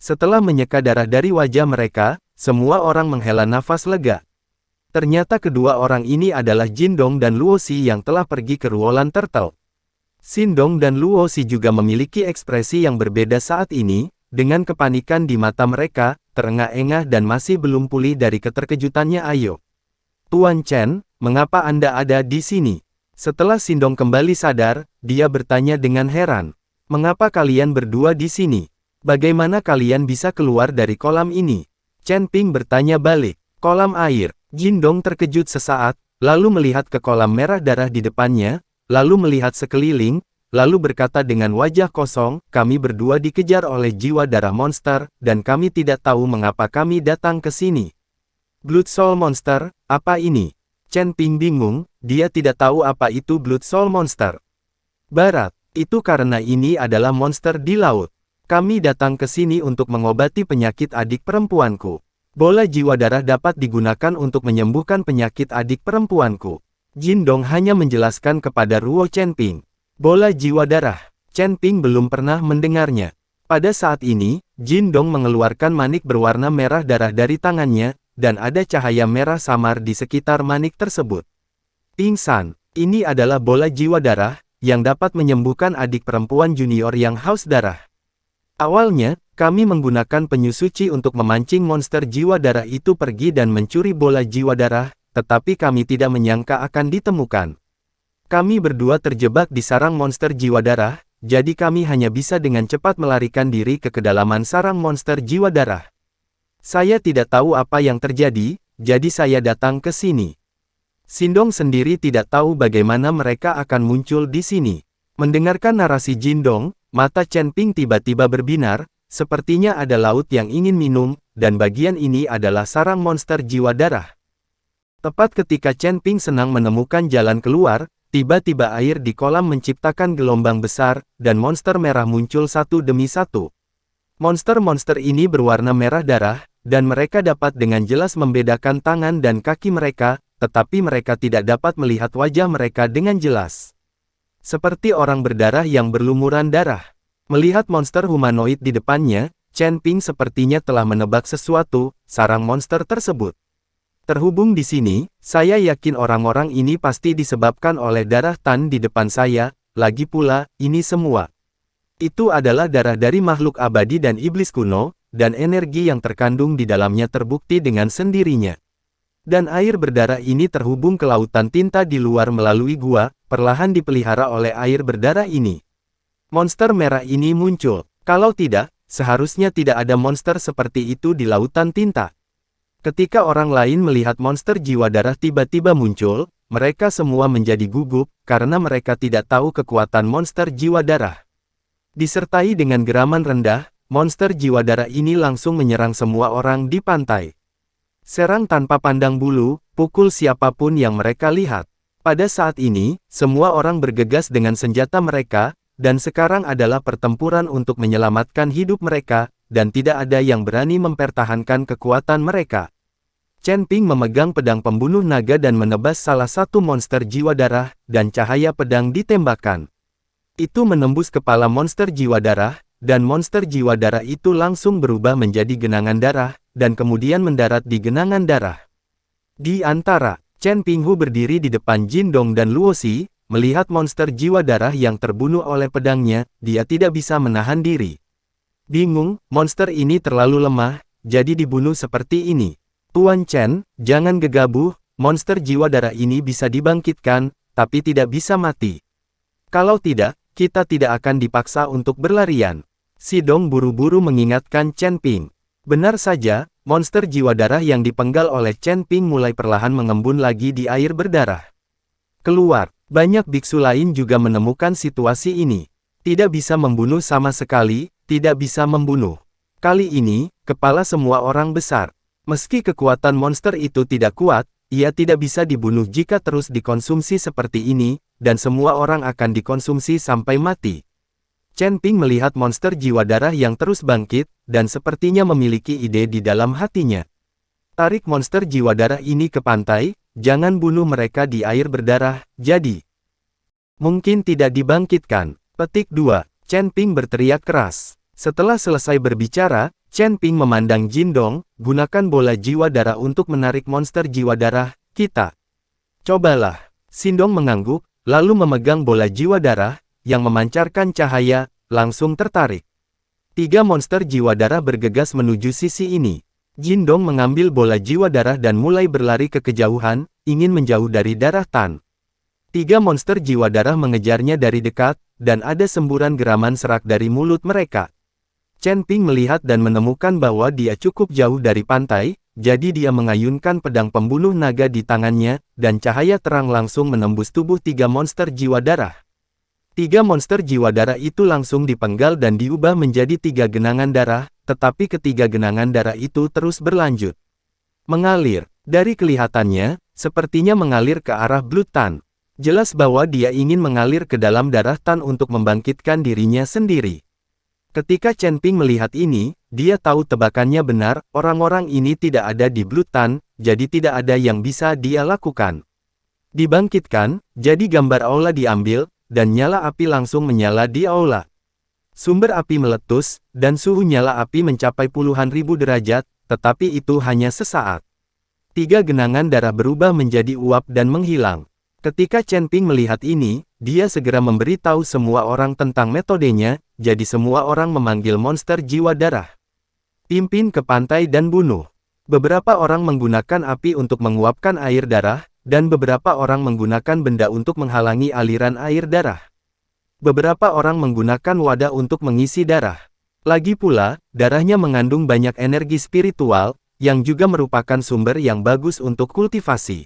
Setelah menyeka darah dari wajah mereka, semua orang menghela nafas lega. Ternyata kedua orang ini adalah Jindong dan Luosi yang telah pergi ke Ruolan Turtle. Shindong dan Luosi juga memiliki ekspresi yang berbeda saat ini, dengan kepanikan di mata mereka, terengah-engah dan masih belum pulih dari keterkejutannya. Ayo. Tuan Chen, mengapa Anda ada di sini? Setelah Shindong kembali sadar, dia bertanya dengan heran. Mengapa kalian berdua di sini? Bagaimana kalian bisa keluar dari kolam ini? Chen Ping bertanya balik. Kolam air. Jindong terkejut sesaat, lalu melihat ke kolam merah darah di depannya, lalu melihat sekeliling, lalu berkata dengan wajah kosong, kami berdua dikejar oleh jiwa darah monster, dan kami tidak tahu mengapa kami datang ke sini. Blood Soul Monster, apa ini? Chen Ping bingung, dia tidak tahu apa itu Blood Soul Monster. Barat, itu karena ini adalah monster di laut. Kami datang ke sini untuk mengobati penyakit adik perempuanku. Bola jiwa darah dapat digunakan untuk menyembuhkan penyakit adik perempuanku. Jindong hanya menjelaskan kepada Ruo Chen Ping. Bola jiwa darah. Chen Ping belum pernah mendengarnya. Pada saat ini, Jindong mengeluarkan manik berwarna merah darah dari tangannya, dan ada cahaya merah samar di sekitar manik tersebut. Pingsan, ini adalah bola jiwa darah, yang dapat menyembuhkan adik perempuan junior yang haus darah. Awalnya, kami menggunakan penyu suci untuk memancing monster jiwa darah itu pergi dan mencuri bola jiwa darah, tetapi kami tidak menyangka akan ditemukan. Kami berdua terjebak di sarang monster jiwa darah, jadi kami hanya bisa dengan cepat melarikan diri ke kedalaman sarang monster jiwa darah. Saya tidak tahu apa yang terjadi, jadi saya datang ke sini. Shindong sendiri tidak tahu bagaimana mereka akan muncul di sini. Mendengarkan narasi Jindong, mata Chen Ping tiba-tiba berbinar, sepertinya ada laut yang ingin minum, dan bagian ini adalah sarang monster jiwa darah. Tepat ketika Chen Ping senang menemukan jalan keluar, tiba-tiba air di kolam menciptakan gelombang besar, dan monster merah muncul satu demi satu. Monster-monster ini berwarna merah darah, dan mereka dapat dengan jelas membedakan tangan dan kaki mereka, tetapi mereka tidak dapat melihat wajah mereka dengan jelas. Seperti orang berdarah yang berlumuran darah. Melihat monster humanoid di depannya, Chen Ping sepertinya telah menebak sesuatu, sarang monster tersebut. Terhubung di sini, saya yakin orang-orang ini pasti disebabkan oleh darah Tan di depan saya, lagi pula, ini semua. Itu adalah darah dari makhluk abadi dan iblis kuno, dan energi yang terkandung di dalamnya terbukti dengan sendirinya. Dan air berdarah ini terhubung ke lautan tinta di luar melalui gua, perlahan dipelihara oleh air berdarah ini. Monster merah ini muncul. Kalau tidak, seharusnya tidak ada monster seperti itu di lautan tinta. Ketika orang lain melihat monster jiwa darah tiba-tiba muncul, mereka semua menjadi gugup, karena mereka tidak tahu kekuatan monster jiwa darah. Disertai dengan geraman rendah, monster jiwa darah ini langsung menyerang semua orang di pantai. Serang tanpa pandang bulu, pukul siapapun yang mereka lihat. Pada saat ini, semua orang bergegas dengan senjata mereka, dan sekarang adalah pertempuran untuk menyelamatkan hidup mereka, dan tidak ada yang berani mempertahankan kekuatan mereka. Chen Ping memegang pedang pembunuh naga dan menebas salah satu monster jiwa darah, dan cahaya pedang ditembakkan. Itu menembus kepala monster jiwa darah, dan monster jiwa darah itu langsung berubah menjadi genangan darah, dan kemudian mendarat di genangan darah. Di antara, Chen Pinghu berdiri di depan Jindong dan Luosi, melihat monster jiwa darah yang terbunuh oleh pedangnya, dia tidak bisa menahan diri. Bingung, monster ini terlalu lemah, jadi dibunuh seperti ini. Tuan Chen, jangan gegabah, monster jiwa darah ini bisa dibangkitkan, tapi tidak bisa mati. Kalau tidak, kita tidak akan dipaksa untuk berlarian. Shindong buru-buru mengingatkan Chen Ping. Benar saja, monster jiwa darah yang dipenggal oleh Chen Ping mulai perlahan mengembun lagi di air berdarah. Keluar, banyak biksu lain juga menemukan situasi ini. Tidak bisa membunuh sama sekali, tidak bisa membunuh. Kali ini, kepala semua orang besar. Meski kekuatan monster itu tidak kuat, ia tidak bisa dibunuh jika terus dikonsumsi seperti ini, dan semua orang akan dikonsumsi sampai mati. Chen Ping melihat monster jiwa darah yang terus bangkit, dan sepertinya memiliki ide di dalam hatinya. Tarik monster jiwa darah ini ke pantai, jangan bunuh mereka di air berdarah, jadi. Mungkin tidak dibangkitkan. Petik 2. Chen Ping berteriak keras. Setelah selesai berbicara, Chen Ping memandang Jindong, gunakan bola jiwa darah untuk menarik monster jiwa darah, kita. Cobalah. Shindong mengangguk, lalu memegang bola jiwa darah, yang memancarkan cahaya, langsung tertarik. 3 monster jiwa darah bergegas menuju sisi ini. Jindong mengambil bola jiwa darah dan mulai berlari ke kejauhan, ingin menjauh dari darah Tan. 3 monster jiwa darah mengejarnya dari dekat, dan ada semburan geraman serak dari mulut mereka. Chen Ping melihat dan menemukan bahwa dia cukup jauh dari pantai, jadi dia mengayunkan pedang pembunuh naga di tangannya, dan cahaya terang langsung menembus tubuh 3 monster jiwa darah. 3 monster jiwa darah itu langsung dipenggal dan diubah menjadi 3 genangan darah, tetapi ketiga genangan darah itu terus berlanjut. Mengalir. Dari kelihatannya, sepertinya mengalir ke arah Blood Tan. Jelas bahwa dia ingin mengalir ke dalam darah Tan untuk membangkitkan dirinya sendiri. Ketika Chen Ping melihat ini, dia tahu tebakannya benar, orang-orang ini tidak ada di Blood Tan, jadi tidak ada yang bisa dia lakukan. Dibangkitkan, jadi gambar aula diambil, dan nyala api langsung menyala di aula. Sumber api meletus, dan suhu nyala api mencapai puluhan ribu derajat, tetapi itu hanya sesaat. 3 genangan darah berubah menjadi uap dan menghilang. Ketika Chen Ping melihat ini, dia segera memberitahu semua orang tentang metodenya, jadi semua orang memanggil monster jiwa darah. Pimpin ke pantai dan bunuh. Beberapa orang menggunakan api untuk menguapkan air darah, dan beberapa orang menggunakan benda untuk menghalangi aliran air darah. Beberapa orang menggunakan wadah untuk mengisi darah. Lagi pula, darahnya mengandung banyak energi spiritual, yang juga merupakan sumber yang bagus untuk kultivasi.